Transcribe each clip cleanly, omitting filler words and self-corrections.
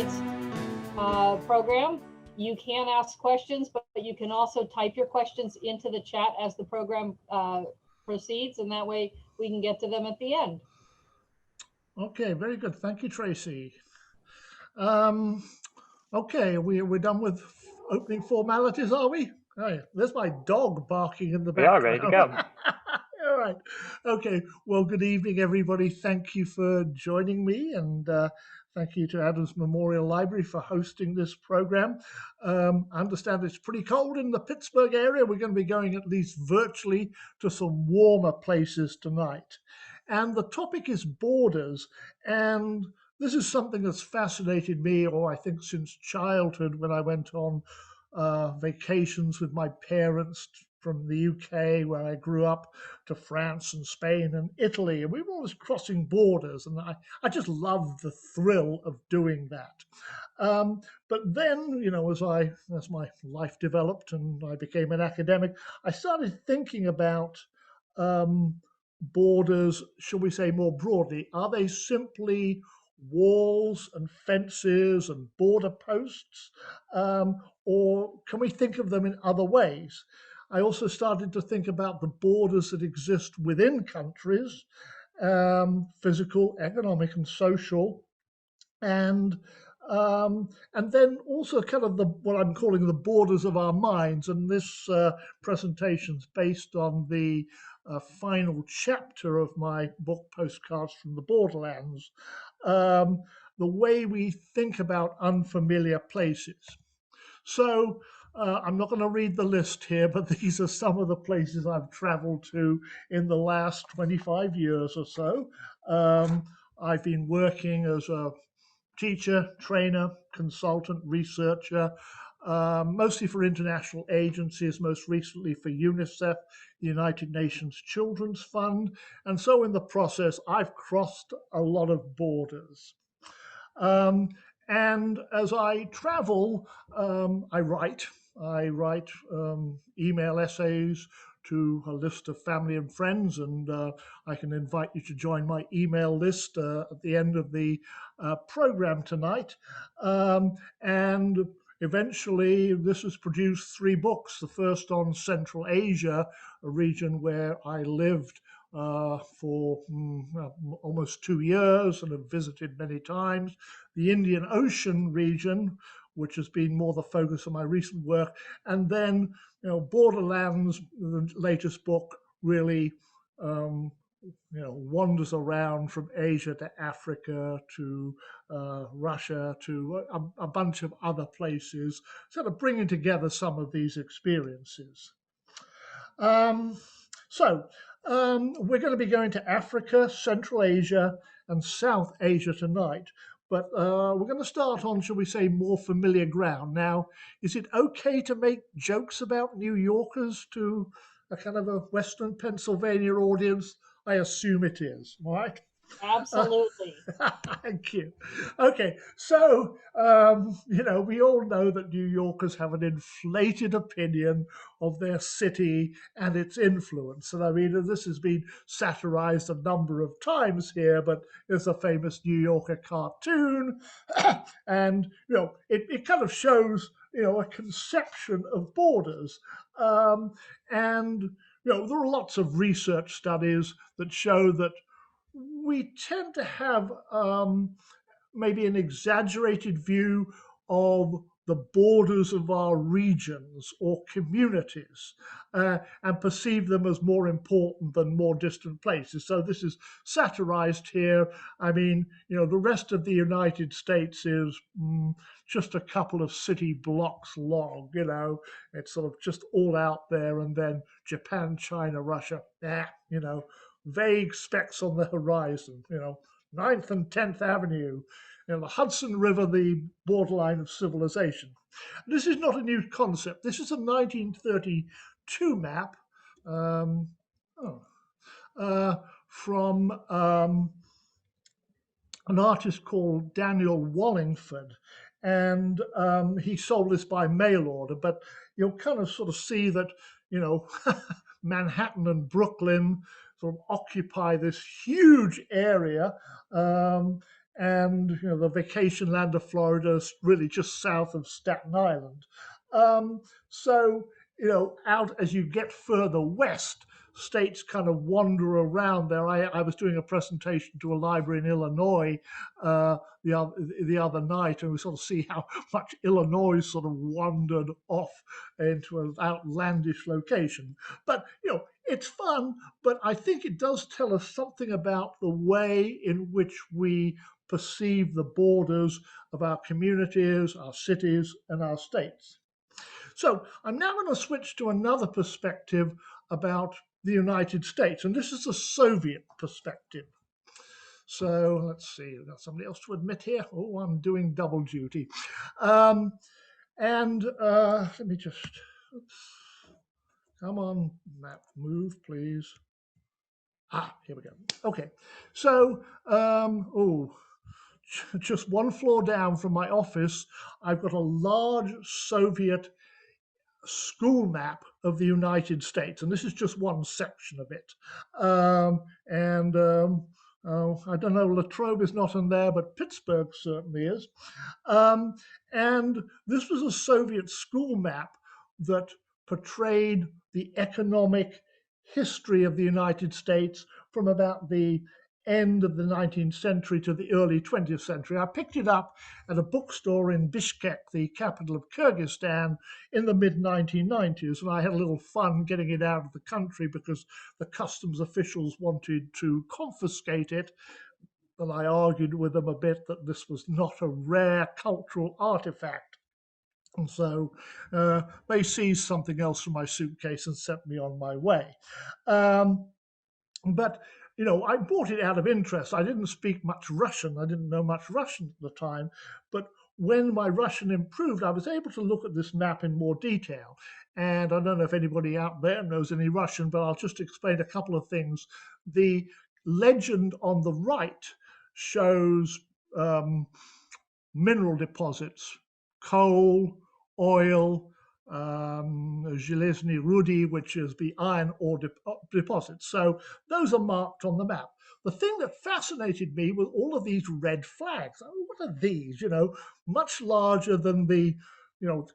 tonight's program. You can ask questions, but you can also type your questions into the chat as the program proceeds, and that way we can get to them at the end. Okay, very good. Thank you, Tracy. Okay, we're done with opening formalities, are we? Oh, yeah. There's my dog barking in the background. We are ready to go. All right. Okay. Well, good evening, everybody. Thank you for joining me, and thank you to Adams Memorial Library for hosting this program. I understand it's pretty cold in the Pittsburgh area. We're going to be going at least virtually to some warmer places tonight. And the topic is borders. And this is something that's fascinated me, or I think since childhood, when I went on vacations with my parents from the UK, where I grew up, to France and Spain and Italy. And we were always crossing borders, and I just loved the thrill of doing that. But then, as my life developed and I became an academic, I started thinking about borders, shall we say more broadly. Are they simply walls and fences and border posts? Or can we think of them in other ways? I also started to think about the borders that exist within countries, physical, economic, and social, and then also kind of what I'm calling the borders of our minds. And this presentation's based on the final chapter of my book, Postcards from the Borderlands, the way we think about unfamiliar places. So I'm not going to read the list here, but these are some of the places I've traveled to in the last 25 years or so. I've been working as a teacher, trainer, consultant, researcher, mostly for international agencies, most recently for UNICEF, the United Nations Children's Fund. And so in the process, I've crossed a lot of borders. And as I travel, I write. I write email essays to a list of family and friends, and I can invite you to join my email list at the end of the program tonight. And eventually, this has produced 3 books. The first on Central Asia, a region where I lived for almost 2 years and have visited many times. The Indian Ocean region, which has been more the focus of my recent work, and then Borderlands, the latest book, really wanders around from Asia to Africa to Russia to a bunch of other places, sort of bringing together some of these experiences. We're going to be going to Africa, Central Asia, and South Asia tonight. But we're going to start on, shall we say, more familiar ground. Now, is it okay to make jokes about New Yorkers to a kind of a Western Pennsylvania audience? I assume it is, right? Absolutely. Thank you. Okay, so, we all know that New Yorkers have an inflated opinion of their city and its influence. And I mean, this has been satirized a number of times here, but there's a famous New Yorker cartoon. And, it kind of shows, a conception of borders. And, there are lots of research studies that show that we tend to have maybe an exaggerated view of the borders of our regions or communities and perceive them as more important than more distant places. So this is satirized here. I mean, the rest of the United States is just a couple of city blocks long, it's sort of just all out there. And then Japan, China, Russia, vague specks on the horizon, 9th and 10th Avenue, the Hudson River, the borderline of civilization. This is not a new concept. This is a 1932 map from an artist called Daniel Wallingford. And he sold this by mail order, but you'll kind of sort of see that, Manhattan and Brooklyn sort of occupy this huge area. and the vacation land of Florida is really just south of Staten Island. So out as you get further west, states kind of wander around there. I was doing a presentation to a library in Illinois the other night, and we sort of see how much Illinois sort of wandered off into an outlandish location. But it's fun, but I think it does tell us something about the way in which we perceive the borders of our communities, our cities, and our states. So I'm now going to switch to another perspective about the United States, and this is a Soviet perspective. So let's see, I've got somebody else to admit here. Oh, I'm doing double duty. Let me just, oops, come on, map, move, please. Here we go. Okay, so, just one floor down from my office, I've got a large Soviet school map of the United States, and this is just one section of it. I don't know, Latrobe is not in there, but Pittsburgh certainly is. And this was a Soviet school map that portrayed the economic history of the United States from about the end of the 19th century to the early 20th century. I picked it up at a bookstore in Bishkek, the capital of Kyrgyzstan, in the mid-1990s, and I had a little fun getting it out of the country because the customs officials wanted to confiscate it. And I argued with them a bit that this was not a rare cultural artifact. And so they seized something else from my suitcase and sent me on my way. But I bought it out of interest. I didn't speak much Russian. I didn't know much Russian at the time. But when my Russian improved, I was able to look at this map in more detail. And I don't know if anybody out there knows any Russian, but I'll just explain a couple of things. The legend on the right shows mineral deposits, coal, oil, Железные rudy, which is the iron ore deposits. So those are marked on the map. The thing that fascinated me was all of these red flags. Oh, what are these? Much larger than the,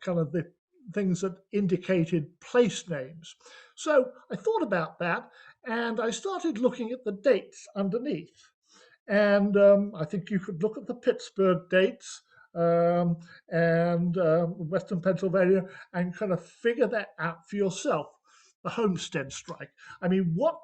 kind of the things that indicated place names. So I thought about that, and I started looking at the dates underneath. And I think you could look at the Pittsburgh dates and Western Pennsylvania and kind of figure that out for yourself. The Homestead Strike. I mean, what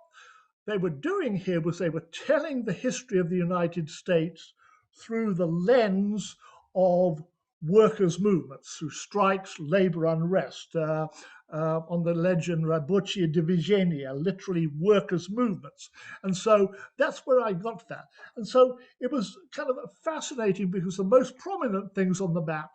they were doing here was they were telling the history of the United States through the lens of workers' movements, through strikes, labor unrest, on the legend Рабочие движения, literally workers' movements. And so that's where I got that. And so it was kind of fascinating because the most prominent things on the map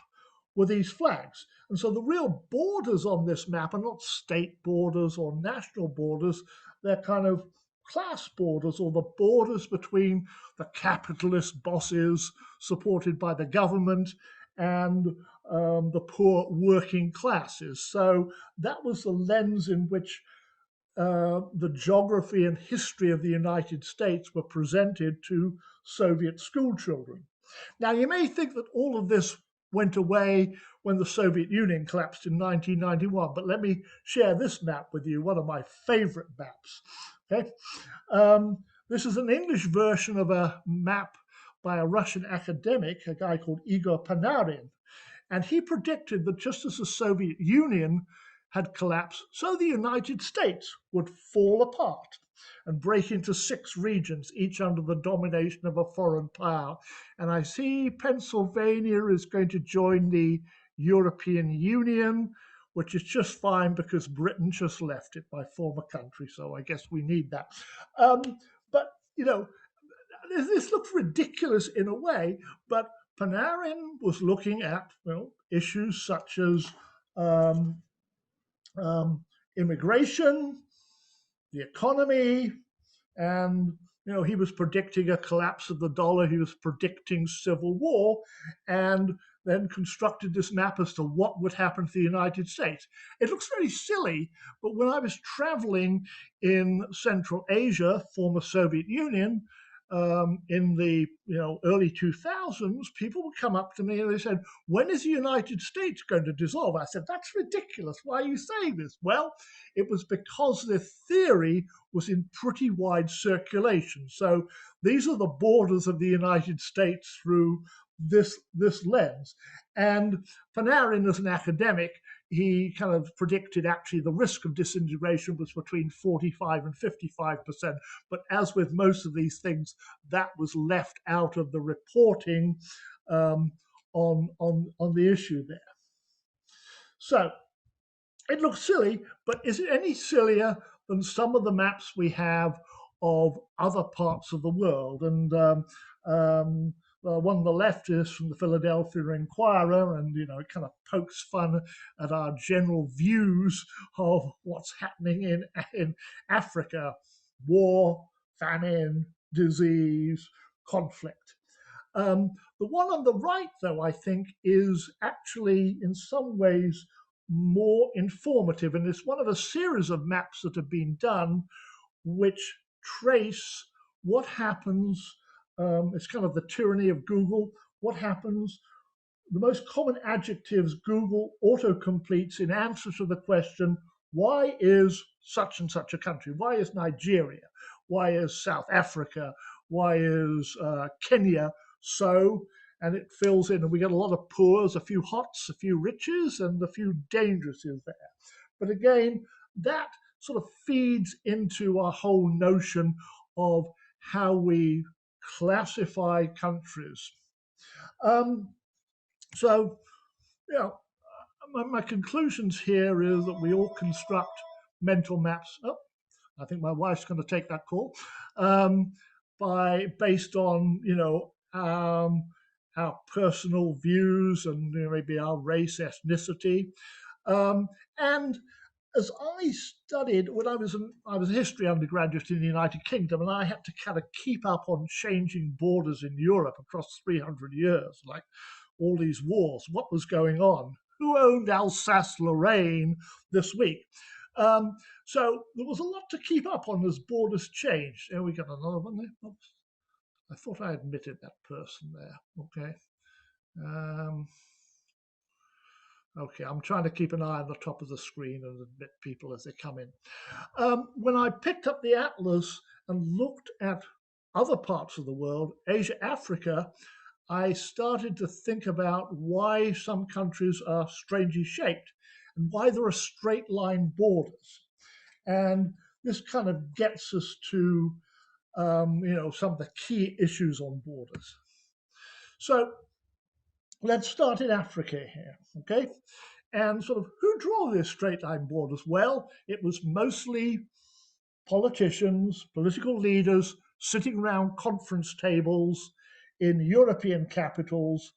were these flags. And so the real borders on this map are not state borders or national borders, they're kind of class borders, or the borders between the capitalist bosses supported by the government and the poor working classes. So that was the lens in which the geography and history of the United States were presented to Soviet school children. Now, you may think that all of this went away when the Soviet Union collapsed in 1991, but let me share this map with you, one of my favorite maps. Okay, this is an English version of a map by a Russian academic, a guy called Igor Panarin. And he predicted that just as the Soviet Union had collapsed, so the United States would fall apart and break into 6 regions, each under the domination of a foreign power. And I see Pennsylvania is going to join the European Union, which is just fine because Britain just left it, my former country. So I guess we need that. But, this looks ridiculous in a way, but Panarin was looking at issues such as immigration, the economy, and he was predicting a collapse of the dollar. He was predicting civil war, and then constructed this map as to what would happen to the United States. It looks very silly, but when I was traveling in Central Asia, former Soviet Union, in the early 2000s, people would come up to me and they said, "When is the United States going to dissolve?" I said, "That's ridiculous. Why are you saying this?" Well, it was because the theory was in pretty wide circulation. So these are the borders of the United States through this lens. And Panarin, as an academic, he kind of predicted actually the risk of disintegration was between 45 and 55%. But as with most of these things, that was left out of the reporting on the issue there. So it looks silly, but is it any sillier than some of the maps we have of other parts of the world? And one on the left is from the Philadelphia Inquirer, and it kind of pokes fun at our general views of what's happening in Africa: war, famine, disease, conflict. The one on the right, though, I think is actually in some ways more informative, and it's one of a series of maps that have been done which trace what happens. It's kind of the tyranny of Google. What happens? The most common adjectives Google auto-completes in answer to the question, why is such and such a country? Why is Nigeria? Why is South Africa? Why is Kenya so? And it fills in, and we get a lot of poors, a few hots, a few riches, and a few dangerouses there. But again, that sort of feeds into our whole notion of how we classify countries. So, my conclusions here is that we all construct mental maps. Oh, I think my wife's going to take that call. Based on our personal views and maybe our race, ethnicity, and as I studied when I was a history undergraduate in the United Kingdom, and I had to kind of keep up on changing borders in Europe across 300 years, like all these wars. What was going on? Who owned Alsace-Lorraine this week? So there was a lot to keep up on as borders changed. And we got another one there. Oops. I thought I admitted that person there. Okay. Okay, I'm trying to keep an eye on the top of the screen and admit people as they come in. When I picked up the atlas and looked at other parts of the world, Asia, Africa, I started to think about why some countries are strangely shaped and why there are straight line borders. And this kind of gets us to some of the key issues on borders. So let's start in Africa here, okay? And sort of who draw these straight line borders? Well, it was mostly politicians, political leaders sitting around conference tables in European capitals,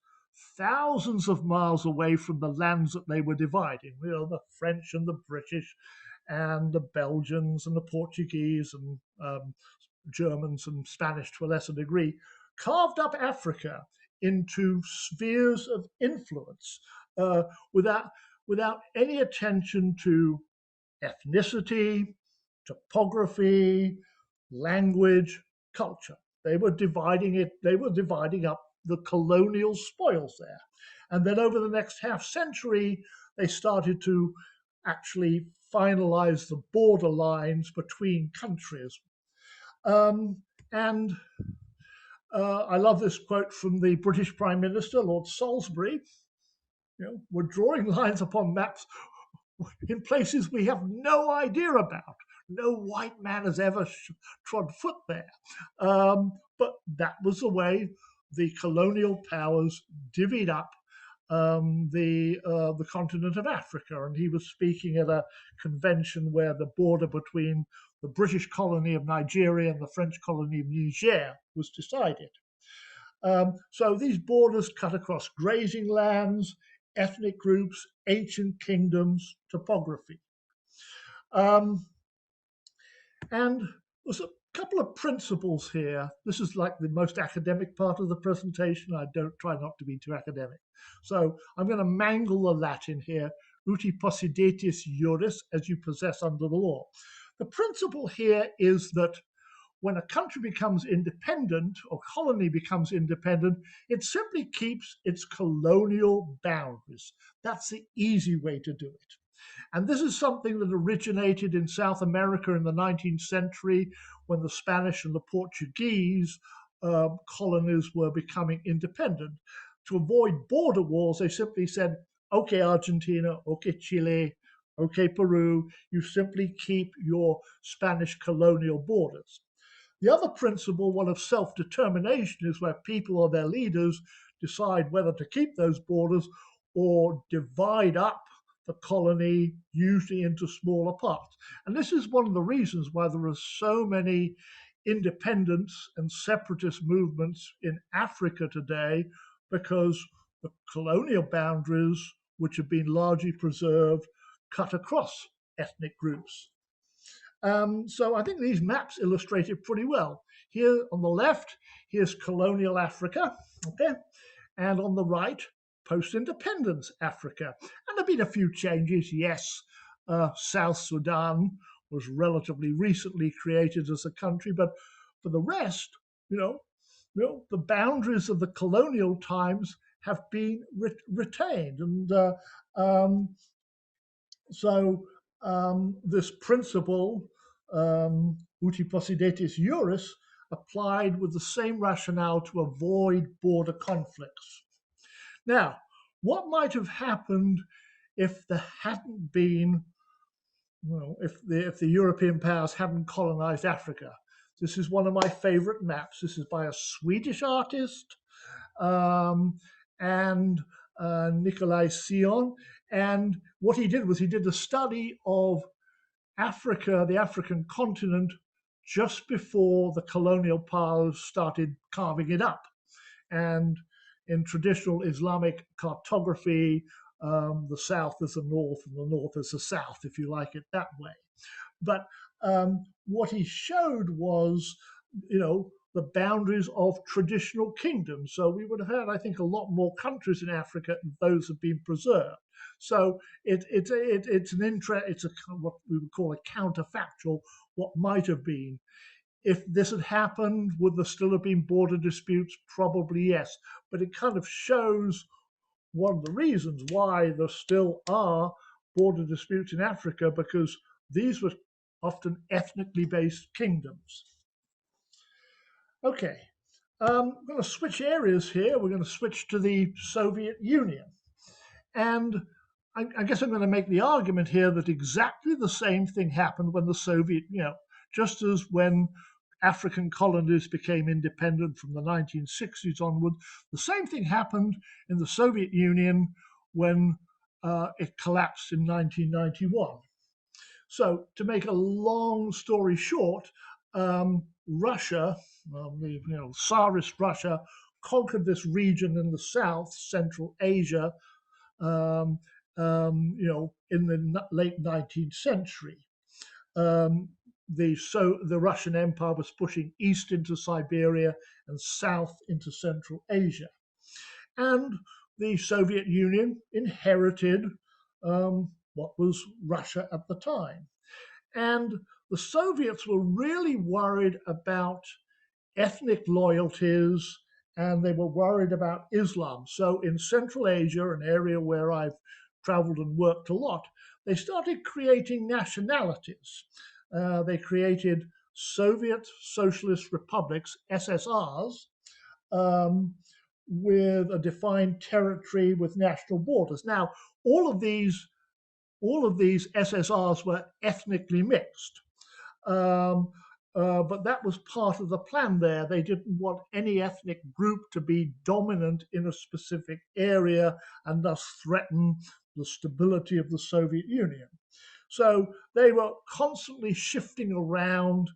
thousands of miles away from the lands that they were dividing. The French and the British and the Belgians and the Portuguese and Germans and Spanish to a lesser degree, carved up Africa into spheres of influence without any attention to ethnicity, topography, language, culture. They were dividing up the colonial spoils there. And then over the next half century, they started to actually finalize the border lines between countries. I love this quote from the British Prime Minister, Lord Salisbury. We're drawing lines upon maps in places we have no idea about. No white man has ever trod foot there. But that was the way the colonial powers divvied up the continent of Africa. And he was speaking at a convention where the border between the British colony of Nigeria and the French colony of Niger was decided. So these borders cut across grazing lands, ethnic groups, ancient kingdoms, topography. And there's a couple of principles here. This is like the most academic part of the presentation. I don't try not to be too academic. So I'm going to mangle the Latin here. Uti possidetis juris, as you possess under the law. The principle here is that when a country becomes independent or colony becomes independent, it simply keeps its colonial boundaries. That's the easy way to do it. And this is something that originated in South America in the 19th century when the Spanish and the Portuguese colonies were becoming independent. To avoid border wars, they simply said, okay, Argentina, okay, Chile, okay, Peru, you simply keep your Spanish colonial borders. The other principle, one of self-determination, is where people or their leaders decide whether to keep those borders or divide up the colony, usually into smaller parts. And this is one of the reasons why there are so many independence and separatist movements in Africa today, because the colonial boundaries, which have been largely preserved, cut across ethnic groups. So I think these maps illustrate it pretty well. Here on the left, here's colonial Africa, okay? And on the right, post-independence Africa. And there have been a few changes, yes. South Sudan was relatively recently created as a country, but for the rest, the boundaries of the colonial times have been retained. And so this principle, uti possidetis juris, applied with the same rationale to avoid border conflicts. Now, what might have happened if there hadn't been, if the European powers hadn't colonized Africa? This is one of my favorite maps. This is by a Swedish artist, and Nikolai Sion. And what he did was he did a study of Africa, the African continent, just before the colonial powers started carving it up. And in traditional Islamic cartography, the south is the north and the north is the south, if you like it that way. But what he showed was, the boundaries of traditional kingdoms. So we would have had, I think, a lot more countries in Africa if those have been preserved. So it's what we would call a counterfactual, what might have been. If this had happened, would there still have been border disputes? Probably yes. But it kind of shows one of the reasons why there still are border disputes in Africa, because these were often ethnically based kingdoms. Okay, I'm going to switch areas here. We're going to switch to the Soviet Union. And I guess I'm going to make the argument here that exactly the same thing happened when the Soviet, just as when African colonies became independent from the 1960s onward, the same thing happened in the Soviet Union when it collapsed in 1991. So to make a long story short, Russia, Tsarist Russia, conquered this region in the south, Central Asia, in the late 19th century. The Russian Empire was pushing east into Siberia and south into Central Asia. And the Soviet Union inherited what was Russia at the time. And the Soviets were really worried about ethnic loyalties, and they were worried about Islam. So in Central Asia, an area where I've traveled and worked a lot, they started creating nationalities. They created Soviet Socialist Republics, SSRs, with a defined territory with national borders. Now, all of these SSRs were ethnically mixed. But that was part of the plan there. They didn't want any ethnic group to be dominant in a specific area and thus threaten the stability of the Soviet Union. So they were constantly shifting around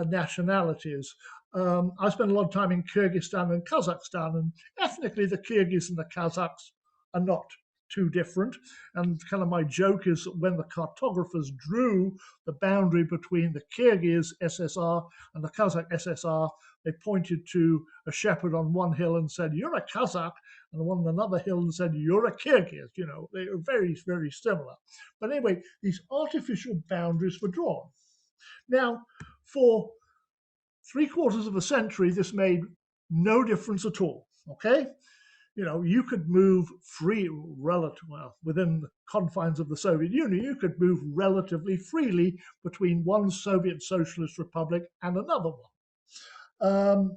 nationalities. I spent a lot of time in Kyrgyzstan and Kazakhstan, and ethnically the Kyrgyz and the Kazakhs are not too different. And kind of my joke is that when the cartographers drew the boundary between the Kyrgyz SSR and the Kazakh SSR, they pointed to a shepherd on one hill and said, "You're a Kazakh," and on another hill and said, "You're a Kyrgyz." They are very, very similar. But anyway, these artificial boundaries were drawn. Now, for 3/4 of a century, this made no difference at all. Okay, you could move within the confines of the Soviet Union, you could move relatively freely between one Soviet Socialist Republic and another one.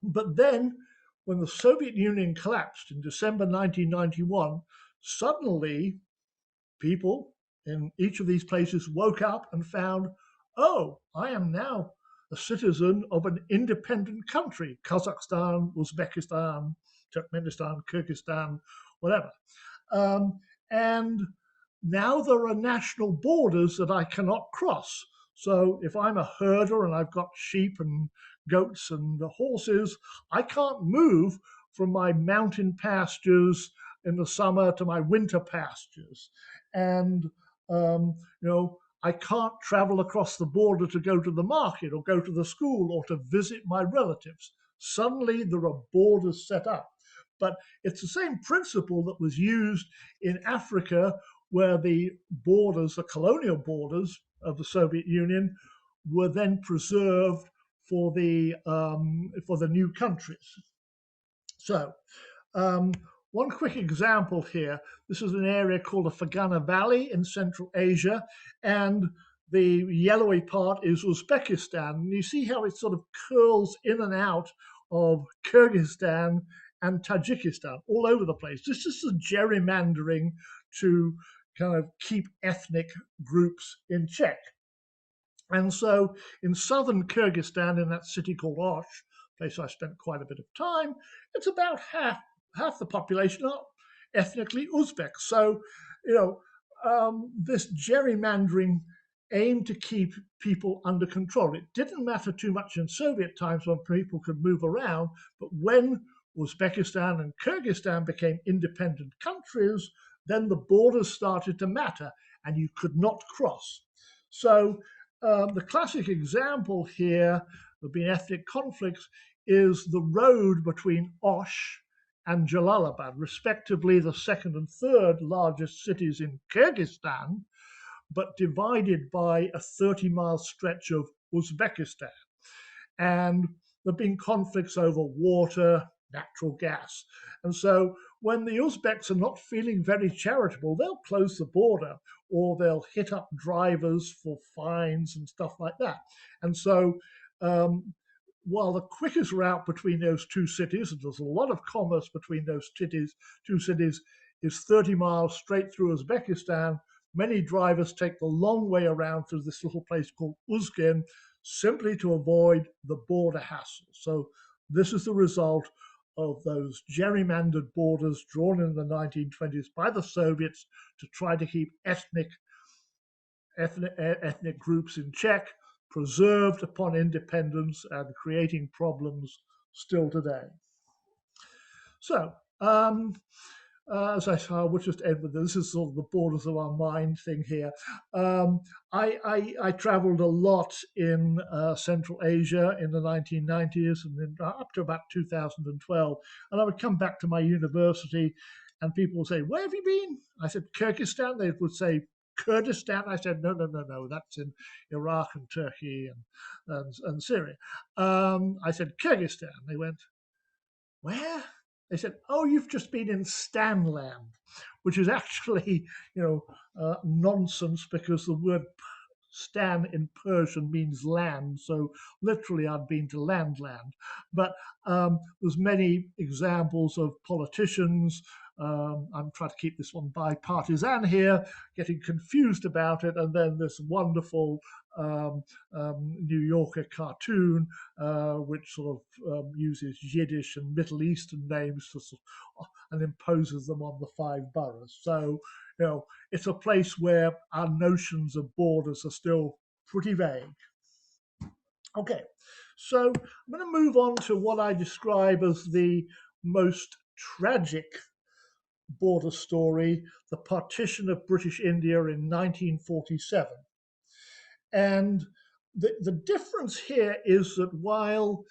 But then, when the Soviet Union collapsed in December 1991, suddenly people in each of these places woke up and found, oh, I am now a citizen of an independent country, Kazakhstan, Uzbekistan, Turkmenistan, Kyrgyzstan, whatever. And now there are national borders that I cannot cross. So if I'm a herder and I've got sheep and goats and horses, I can't move from my mountain pastures in the summer to my winter pastures. And, I can't travel across the border to go to the market or go to the school or to visit my relatives. Suddenly there are borders set up. But it's the same principle that was used in Africa, where the borders, the colonial borders of the Soviet Union, were then preserved for the new countries. So, one quick example here. This is an area called the Fergana Valley in Central Asia, and the yellowy part is Uzbekistan. And you see how it sort of curls in and out of Kyrgyzstan and Tajikistan all over the place. This is the gerrymandering to kind of keep ethnic groups in check. And so in southern Kyrgyzstan, in that city called Osh, place I spent quite a bit of time, it's about half the population are ethnically Uzbek. So, this gerrymandering aimed to keep people under control. It didn't matter too much in Soviet times when people could move around, but when Uzbekistan and Kyrgyzstan became independent countries, then the borders started to matter and you could not cross. So the classic example here of being ethnic conflicts is the road between Osh and Jalalabad, respectively the second and third largest cities in Kyrgyzstan, but divided by a 30-mile stretch of Uzbekistan. And there have been conflicts over water, natural gas. And so when the Uzbeks are not feeling very charitable, they'll close the border or they'll hit up drivers for fines and stuff like that. And so while the quickest route between those two cities, and there's a lot of commerce between those two cities, is 30 miles straight through Uzbekistan, many drivers take the long way around through this little place called Uzgen, simply to avoid the border hassle. So this is the result of those gerrymandered borders drawn in the 1920s by the Soviets to try to keep ethnic groups in check, preserved upon independence and creating problems still today. So, as I saw, we'll just end with this. This is sort of the borders of our mind thing here. I traveled a lot in Central Asia in the 1990s and then up to about 2012. And I would come back to my university and people would say, "Where have you been?" I said, "Kyrgyzstan." They would say, "Kurdistan." I said, no, that's in Iraq and Turkey and Syria. I said, "Kyrgyzstan." They went, "Where?" They said, "Oh, you've just been in Stanland," which is actually, nonsense because the word Stan in Persian means land. So literally I'd been to land. But there's many examples of politicians. I'm trying to keep this one bipartisan here, getting confused about it. And then this wonderful New Yorker cartoon, which sort of uses Yiddish and Middle Eastern names and imposes them on the 5 boroughs. So, it's a place where our notions of borders are still pretty vague. Okay, so I'm going to move on to what I describe as the most tragic border story, the partition of British India in 1947. And the difference here is that while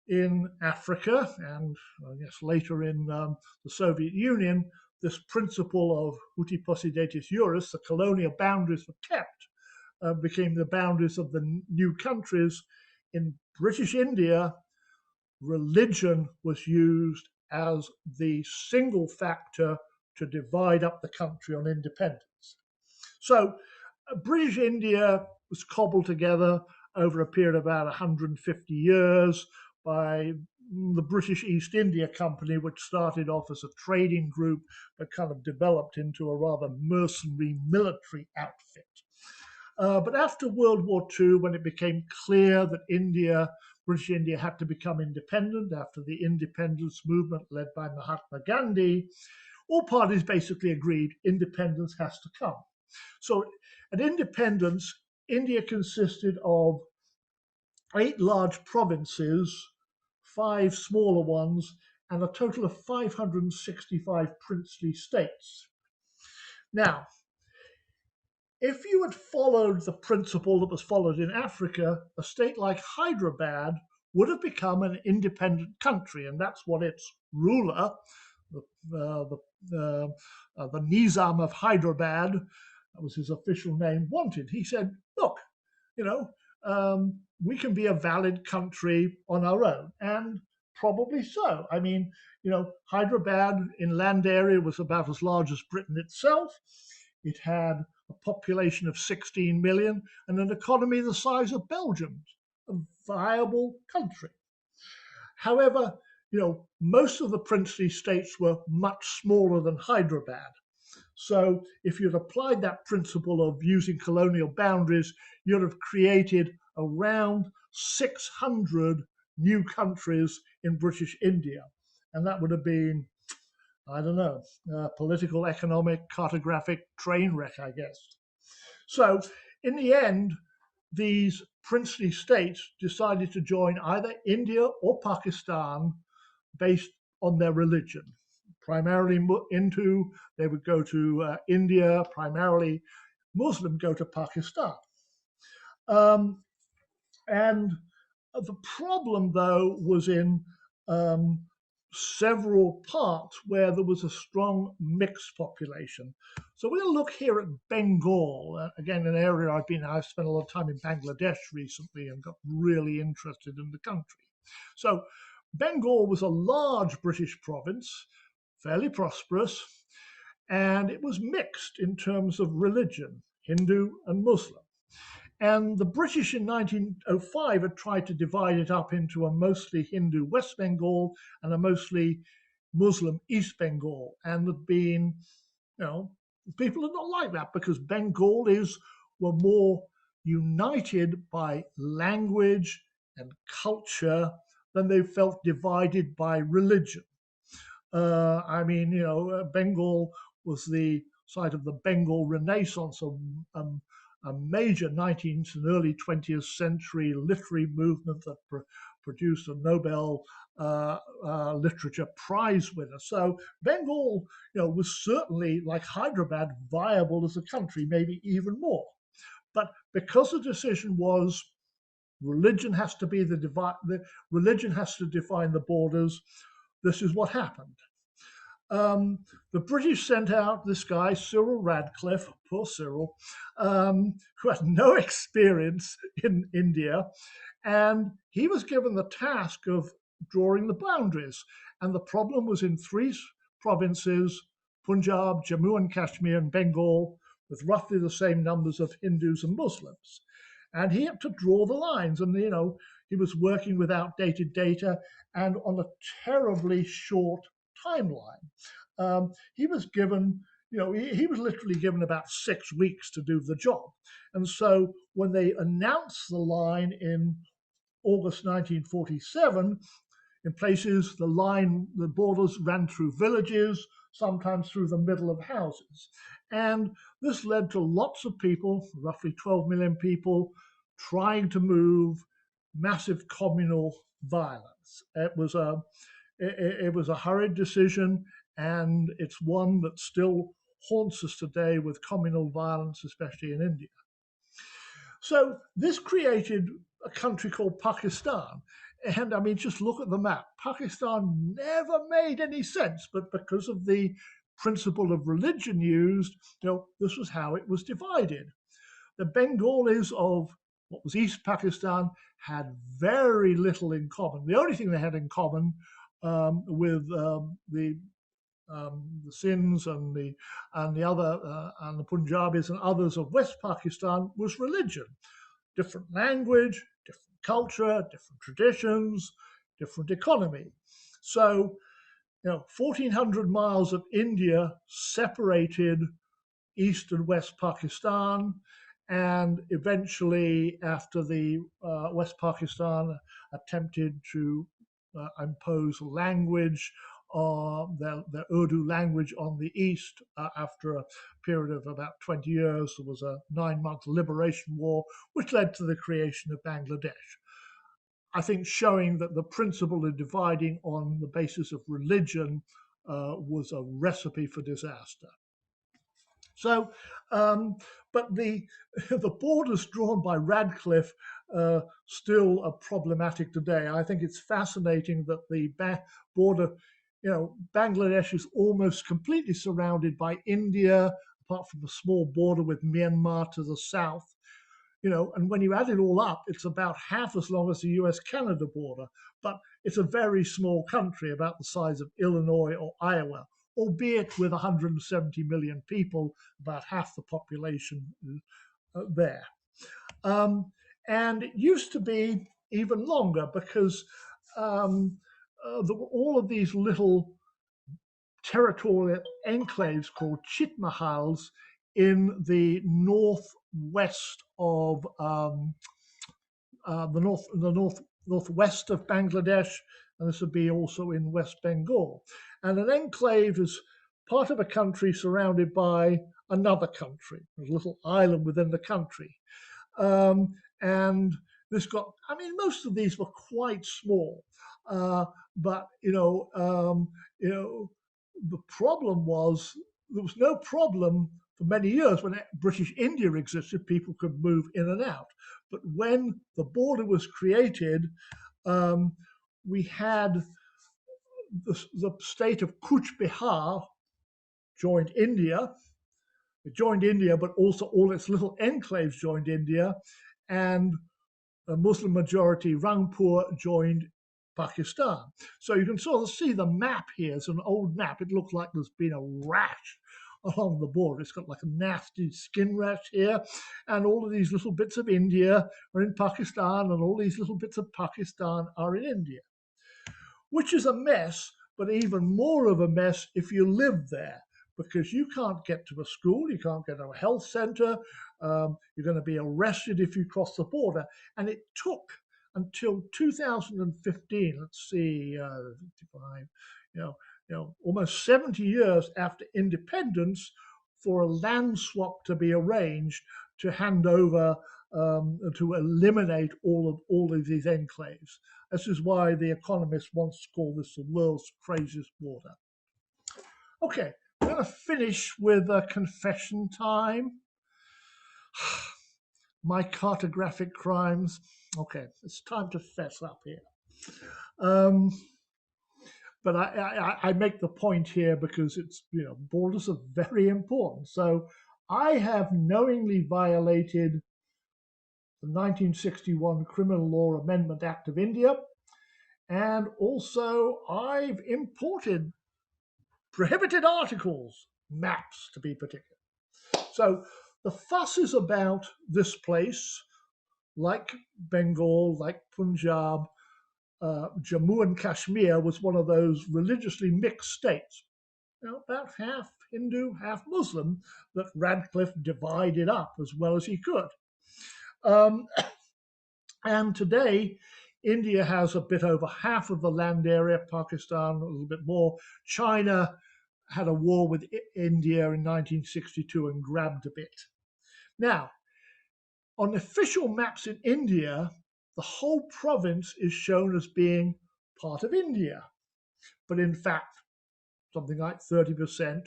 in Africa and I guess later in the Soviet Union, this principle of uti possidetis juris, the colonial boundaries were kept, became the boundaries of the new countries. in British India, religion was used as the single factor to divide up the country on independence. So British India was cobbled together over a period of about 150 years by the British East India Company, which started off as a trading group but kind of developed into a rather mercenary military outfit. But after World War II, when it became clear that British India had to become independent after the independence movement led by Mahatma Gandhi, all parties basically agreed independence has to come. So at independence, India consisted of 8 large provinces, 5 smaller ones, and a total of 565 princely states. Now, if you had followed the principle that was followed in Africa, a state like Hyderabad would have become an independent country, and that's what its ruler, the Nizam of Hyderabad, that was his official name, wanted. He said, look, you know, we can be a valid country on our own, and probably so. I mean, Hyderabad in land area was about as large as Britain itself. It had a population of 16 million and an economy the size of Belgium, a viable country. However, most of the princely states were much smaller than Hyderabad. So if you'd applied that principle of using colonial boundaries, you'd have created around 600 new countries in British India. And that would have been, I don't know, political, economic, cartographic train wreck, I guess. So in the end, these princely states decided to join either India or Pakistan based on their religion. Primarily Hindu, they would go to India. Primarily Muslim, go to Pakistan. And the problem, though, was in several parts where there was a strong mixed population. So we're going to look here at Bengal, again, an area I've spent a lot of time in Bangladesh recently and got really interested in the country. So Bengal was a large British province, fairly prosperous, and it was mixed in terms of religion, Hindu and Muslim. And the British in 1905 had tried to divide it up into a mostly Hindu West Bengal and a mostly Muslim East Bengal. And there'd been, people are not like that because Bengalis were more united by language and culture than they felt divided by religion. Bengal was the site of the Bengal Renaissance, a major 19th and early 20th century literary movement that produced a Nobel Literature Prize winner. So Bengal, was certainly, like Hyderabad, viable as a country, maybe even more. But because the decision was religion has to be religion has to define the borders, this is what happened. The British sent out this guy, Cyril Radcliffe, poor Cyril, who had no experience in India, and he was given the task of drawing the boundaries. And the problem was in 3 provinces, Punjab, Jammu and Kashmir, and Bengal, with roughly the same numbers of Hindus and Muslims. And he had to draw the lines, and he was working with outdated data and on a terribly short timeline. He was given, he was literally given about 6 weeks to do the job. And so when they announced the line in August 1947, in places the borders ran through villages, sometimes through the middle of houses. And this led to lots of people, roughly 12 million people, trying to move, massive communal violence. It was a hurried decision, and it's one that still haunts us today with communal violence, especially in India. So this created a country called Pakistan. And I mean, just look at the map. Pakistan never made any sense, but because of the principle of religion used, this was how it was divided. The Bengalis of what was East Pakistan, had very little in common. The only thing they had in common with the Sinds and the other and the Punjabis and others of West Pakistan was religion. Different language, different culture, different traditions, different economy. So, 1,400 miles of India separated East and West Pakistan, and eventually, after the West Pakistan attempted to impose language, their Urdu language on the East, after a period of about 20 years, there was a 9-month liberation war, which led to the creation of Bangladesh. I think showing that the principle of dividing on the basis of religion was a recipe for disaster. So, but the borders drawn by Radcliffe still are problematic today. I think it's fascinating that the border, Bangladesh is almost completely surrounded by India, apart from a small border with Myanmar to the south. And when you add it all up, it's about half as long as the US-Canada border, but it's a very small country, about the size of Illinois or Iowa, albeit with 170 million people, about half the population there. And it used to be even longer because all of these little territorial enclaves called chitmahals in the northwest of northwest of Bangladesh, and this would be also in West Bengal. And an enclave is part of a country surrounded by another country, a little island within the country. And this got, most of these were quite small, but the problem was there was no problem for many years when British India existed. People could move in and out. But when the border was created, we had the state of Cooch Behar joined India. It joined India, but also all its little enclaves joined India, and a Muslim majority Rangpur joined Pakistan. So you can sort of see the map here. It's an old map. It looks like there's been a rash along the border. It's got like a nasty skin rash here, and all of these little bits of India are in Pakistan, and all these little bits of Pakistan are in India, which is a mess, but even more of a mess if you live there, because you can't get to a school, you can't get to a health center, you're going to be arrested if you cross the border. And it took until 2015, let's see, 55, almost 70 years after independence for a land swap to be arranged to hand over, to eliminate all of these enclaves. This is why the economists once called this the world's craziest border. Okay, I'm going to finish with a confession time. My cartographic crimes. Okay, it's time to fess up here. But I make the point here because it's, borders are very important. So I have knowingly violated the 1961 Criminal Law Amendment Act of India, and also I've imported prohibited articles, maps to be particular. So the fuss is about this place, like Bengal, like Punjab, Jammu and Kashmir was one of those religiously mixed states, about half Hindu, half Muslim, that Radcliffe divided up as well as he could. And today, India has a bit over half of the land area, Pakistan a little bit more. China had a war with India in 1962 and grabbed a bit. Now, on official maps in India, the whole province is shown as being part of India. But in fact, something like 30%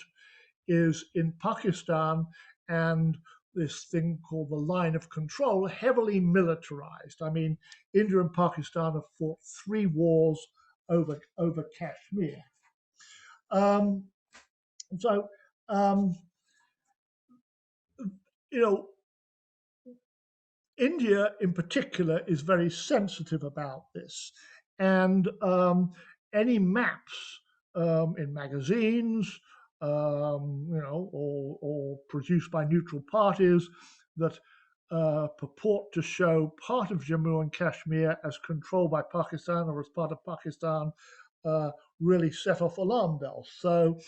is in Pakistan, and this thing called the line of control, heavily militarized. India and Pakistan have fought 3 wars over Kashmir. India, in particular, is very sensitive about this, and any maps in magazines, or produced by neutral parties that purport to show part of Jammu and Kashmir as controlled by Pakistan or as part of Pakistan really set off alarm bells. So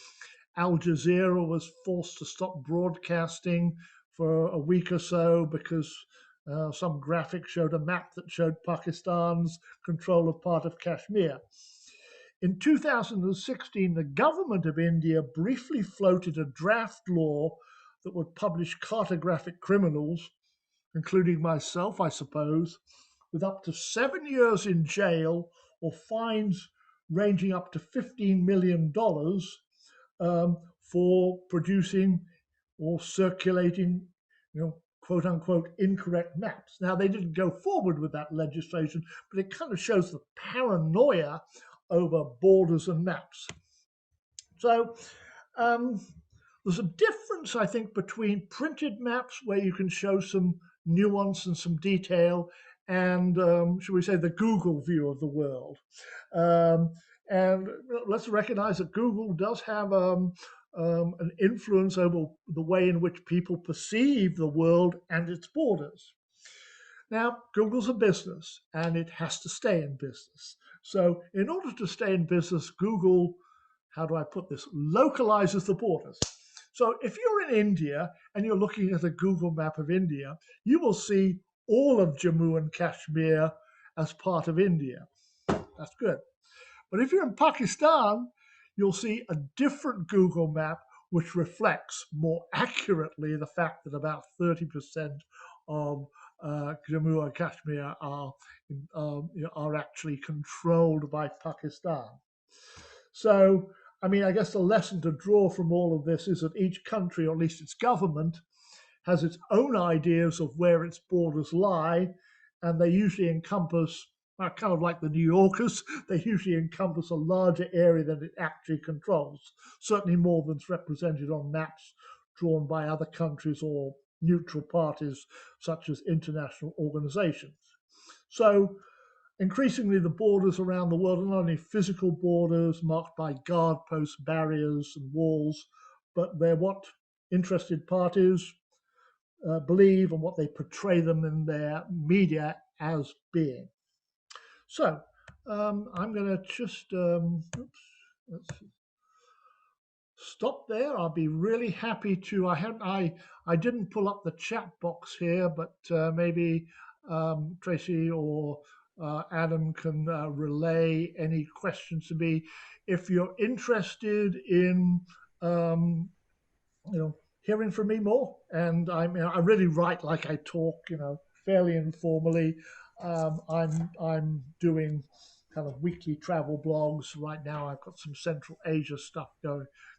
Al Jazeera was forced to stop broadcasting for a week or so because some graphic showed a map that showed Pakistan's control of part of Kashmir. In 2016, the government of India briefly floated a draft law that would punish cartographic criminals, including myself, I suppose, with up to 7 years in jail or fines ranging up to $15 million for producing or circulating, quote unquote, incorrect maps. Now, they didn't go forward with that legislation, but it kind of shows the paranoia over borders and maps. So there's a difference, I think, between printed maps where you can show some nuance and some detail and, shall we say, the Google view of the world. And let's recognize that Google does have an influence over the way in which people perceive the world and its borders. Now, Google's a business and it has to stay in business. So in order to stay in business, Google, how do I put this, localizes the borders. So if you're in India and you're looking at a Google map of India, you will see all of Jammu and Kashmir as part of India. That's good. But if you're in Pakistan, you'll see a different Google map which reflects more accurately the fact that about 30% of Jammu and Kashmir are actually controlled by Pakistan. So, I mean, I guess the lesson to draw from all of this is that each country, or at least its government, has its own ideas of where its borders lie, and they usually encompass, kind of like the New Yorkers, they usually encompass a larger area than it actually controls, certainly more than's represented on maps drawn by other countries or neutral parties, such as international organizations. So, increasingly, the borders around the world are not only physical borders marked by guard posts, barriers, and walls, but they're what interested parties believe and what they portray them in their media as being. So I'm going to just let's stop there. I'll be really happy to. I didn't pull up the chat box here, but maybe Tracy or Adam can relay any questions to me. If you're interested in, hearing from me more, and I really write like I talk, fairly informally. I'm doing kind of weekly travel blogs right now. I've got some Central Asia stuff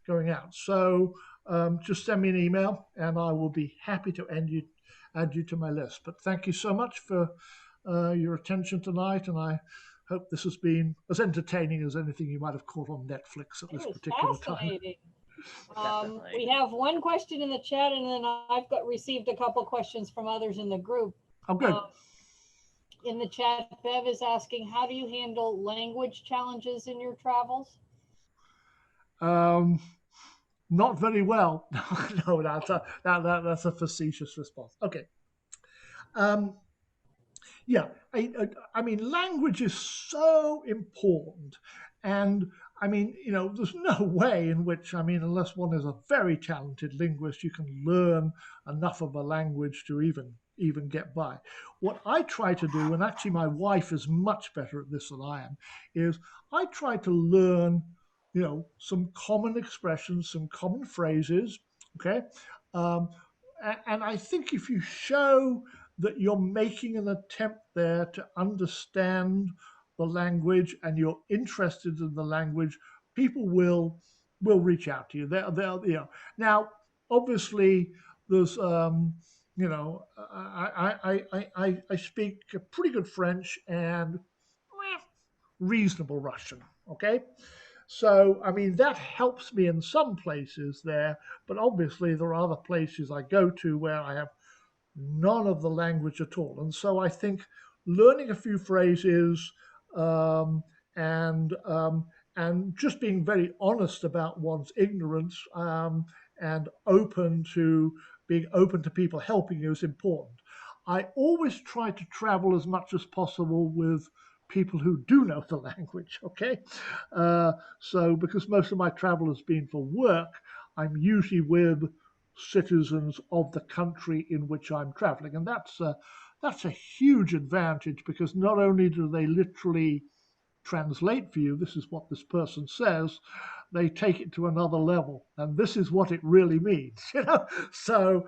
going out. So just send me an email, and I will be happy to add you to my list. But thank you so much for your attention tonight, and I hope this has been as entertaining as anything you might have caught on Netflix at this particular time. We have one question in the chat, and then I've received a couple questions from others in the group. Oh, good. In the chat, Bev is asking, how do you handle language challenges in your travels? Not very well. No, that's a facetious response. Okay. Yeah, I mean, language is so important. And I mean, there's no way in which, unless one is a very talented linguist, you can learn enough of a language to even get by. What I try to do, and actually my wife is much better at this than I am, is I try to learn, some common expressions, some common phrases, okay? And I think if you show that you're making an attempt there to understand the language and you're interested in the language, people will reach out to you. They'll. Now, obviously, there's I speak pretty good French and reasonable Russian. Okay. So, that helps me in some places there, but obviously there are other places I go to where I have none of the language at all. And so I think learning a few phrases um, and um, and just being very honest about one's ignorance and open to being open to people helping you is important. I always try to travel as much as possible with people who do know the language. Okay, so because most of my travel has been for work, I'm usually with citizens of the country in which I'm traveling, and that's a huge advantage because not only do they literally translate for you, this is what this person says, they take it to another level, and this is what it really means. So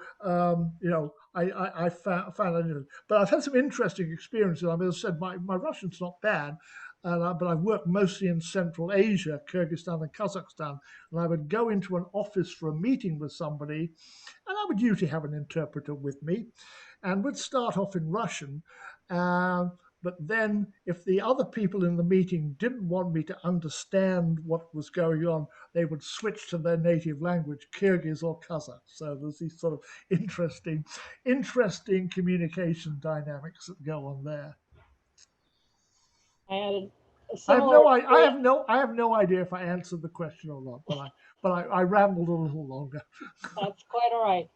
I found that interesting. But I've had some interesting experiences. I mean, as I said, my Russian's not bad, but I've worked mostly in Central Asia, Kyrgyzstan and Kazakhstan, and I would go into an office for a meeting with somebody, and I would usually have an interpreter with me, and we'd start off in Russian. But then, if the other people in the meeting didn't want me to understand what was going on, they would switch to their native language, Kyrgyz or Kazakh. So there's these sort of interesting communication dynamics that go on there. I had a similar experience. I have no idea if I answered the question or not, but I rambled a little longer. That's quite all right.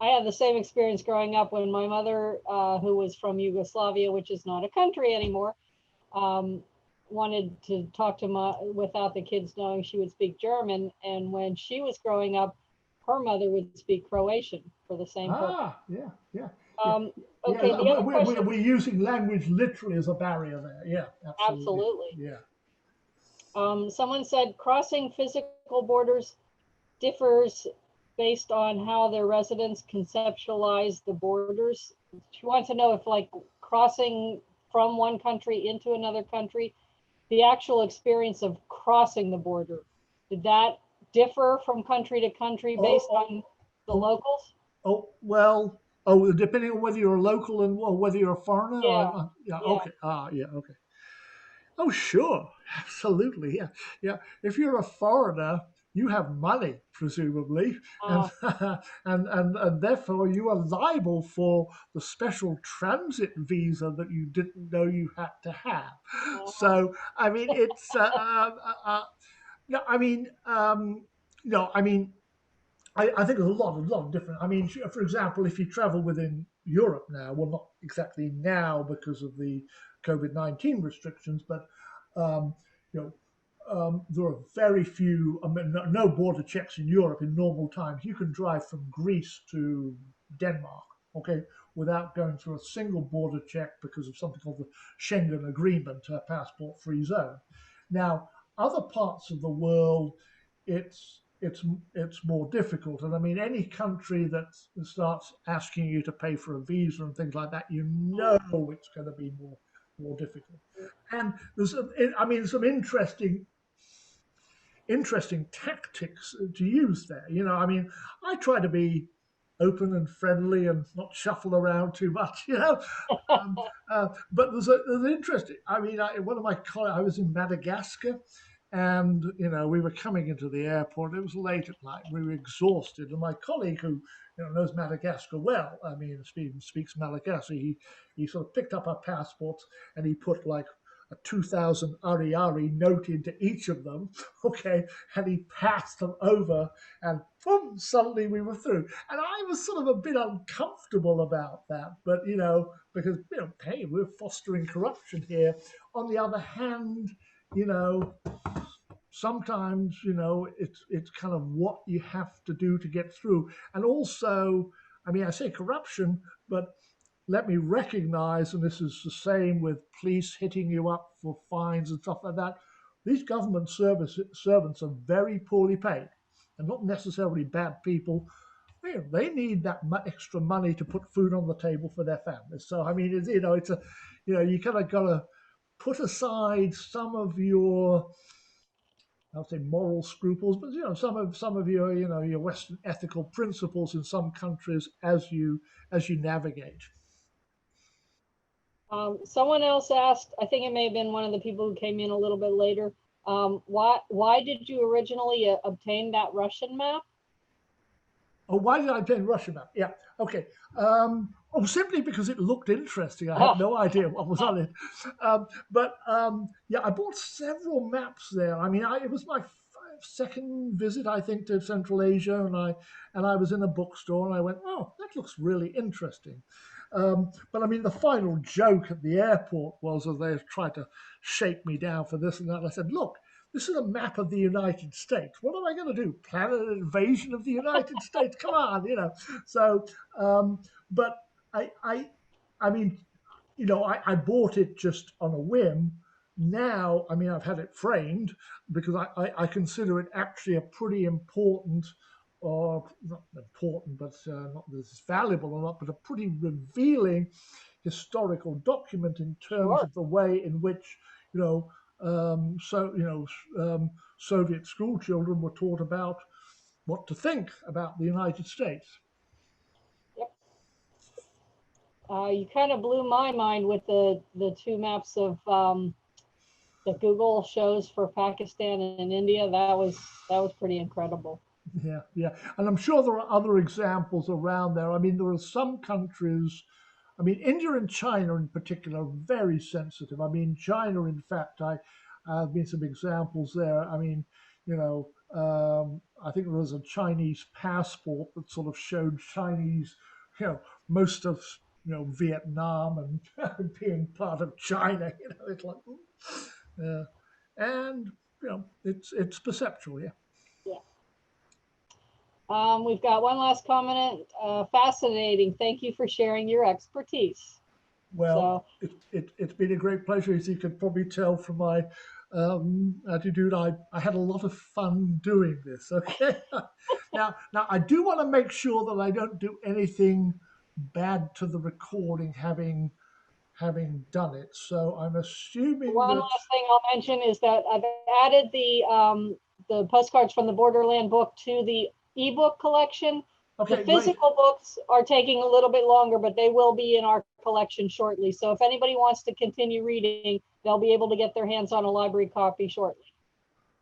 I had the same experience growing up when my mother, who was from Yugoslavia, which is not a country anymore, um, wanted to talk to my without the kids knowing she would speak German. And when she was growing up, her mother would speak Croatian for the same purpose. Yeah, yeah, yeah. Um, Yeah, okay, the other question. we're using language literally as a barrier there. Yeah, absolutely. Absolutely. Yeah. Someone said crossing physical borders differs based on how their residents conceptualize the borders. She wants to know if, like, crossing from one country into another country, the actual experience of crossing the border, did that differ from country to country Oh, based oh, on the oh, locals? well. Oh, depending on whether you're a local and or whether you're a foreigner. Yeah, Yeah. yeah. Okay. Yeah. Okay. Oh, sure. Absolutely. Yeah. Yeah. If you're a foreigner, you have money, presumably, and Uh, and therefore you are liable for the special transit visa that you didn't know you had to have. uh, So, I mean, it's no, I mean, no, I mean, I think there's a lot of different. I mean, for example, if you travel within Europe now, well, not exactly now because of the COVID-19 restrictions, but um, you know, there are very few. I mean, no border checks in Europe in normal times. You can drive from Greece to Denmark, okay, without going through a single border check because of something called the Schengen Agreement, passport-free zone. Now, other parts of the world, it's more difficult. And I mean, any country that starts asking you to pay for a visa and things like that, you know it's going to be more difficult. And there's, I mean, some interesting tactics to use there. I mean, I try to be open and friendly and not shuffle around too much. Um, but there's an interesting. I mean, one of my colleagues, I was in Madagascar, and we were coming into the airport. It was late at night. We were exhausted, and my colleague, who knows Madagascar well, I mean, speaks Malagasy, he sort of picked up our passports and he put like a 2,000 Ari note into each of them, okay, and he passed them over, and boom, suddenly we were through. And I was sort of a bit uncomfortable about that, but because hey, we're fostering corruption here. On the other hand, you know, sometimes it's kind of what you have to do to get through. And also, I mean, I say corruption, but let me recognize, and this is the same with police hitting you up for fines and stuff like that, these government servants are very poorly paid and not necessarily bad people. They need that extra money to put food on the table for their families. So I mean, you kind of got to put aside some of your, I'll say, moral scruples, but some of your your Western ethical principles in some countries as you navigate. someone else asked, I think it may have been one of the people who came in a little bit later, why did you originally obtain that Russian map? Oh, why did I play Russian map? Yeah, okay. Simply because it looked interesting. I had no idea what was on it. Yeah, I bought several maps there. I mean, it was my second visit, I think, to Central Asia, and I was in a bookstore, and I went, "Oh, that looks really interesting." But I mean, the final joke at the airport was as they tried to shake me down for this and that. I said, "Look, this is a map of the United States. What am I going to do? Plan an invasion of the United States? Come on, you know." So, but I, I, I mean, I bought it just on a whim. Now, I mean, I've had it framed because I consider it actually a pretty important, or not important, but not that it's valuable or not, but a pretty revealing historical document in terms Sure. of the way in which, you know, Soviet school children were taught about what to think about the United States. Yep. You kind of blew my mind with the two maps of that Google shows for Pakistan and India. That was pretty incredible. Yeah, yeah. And I'm sure there are other examples around there. I mean, there are some countries, I mean, India and China in particular are very sensitive. I mean, China, in fact, have been some examples there. I mean, I think there was a Chinese passport that sort of showed Chinese, most of, Vietnam and being part of China. It's like, yeah. And, it's perceptual, yeah. Yeah. We've got one last comment. Fascinating. Thank you for sharing your expertise. Well, So, it's been a great pleasure, as you can probably tell from my attitude. I had a lot of fun doing this. Okay, now I do want to make sure that I don't do anything bad to the recording, having done it. So I'm assuming one that. last thing I'll mention is that I've added the postcards from the Borderland book to the ebook collection. The Okay, great. physical books are taking a little bit longer, but they will be in our collection shortly. So if anybody wants to continue reading, they'll be able to get their hands on a library copy shortly.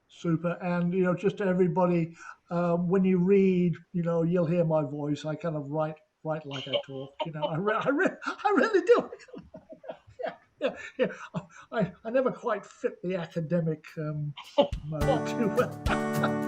Super. And just to everybody, when you read, you'll hear my voice. I kind of write like I talk. I really do. Yeah, yeah. I never quite fit the academic mode too well.